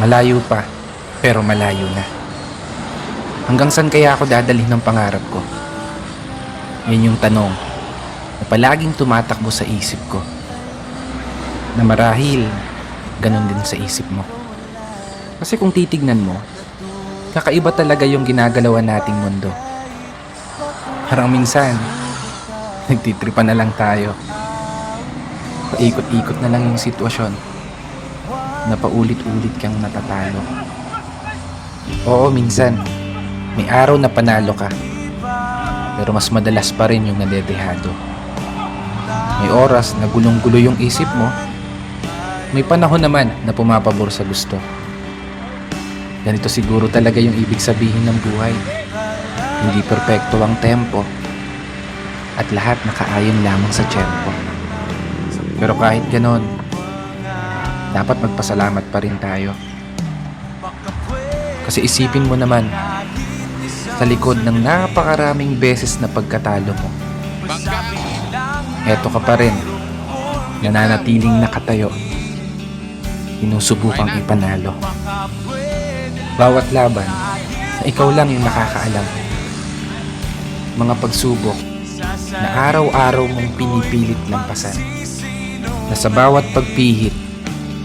Malayo pa, pero malayo na. Hanggang saan kaya ako dadalhin ng pangarap ko? Yun yung tanong na palaging tumatakbo sa isip ko. Na marahil, ganun din sa isip mo. Kasi kung titignan mo, kakaiba talaga yung ginagalawan nating mundo. Parang minsan, nagtitripan na lang tayo. Paikot-ikot na lang yung sitwasyon na paulit-ulit kang natatalo. Oo, minsan, may araw na panalo ka, pero mas madalas pa rin yung nadedehado. May oras na gulong-gulo yung isip mo, may panahon naman na pumapabor sa gusto. Ganito siguro talaga yung ibig sabihin ng buhay. Hindi perpekto ang tempo at lahat nakaayon lamang sa tiyempo. Pero kahit ganon, dapat magpasalamat pa rin tayo. Kasi isipin mo naman, sa likod ng napakaraming beses na pagkatalo mo, eto ka pa rin, nananatiling nakatayo, sinusubukang ipanalo. Bawat laban na ikaw lang yung nakakaalam. Mga pagsubok na araw-araw mong pinipilit lampasan, na sa bawat pagpihit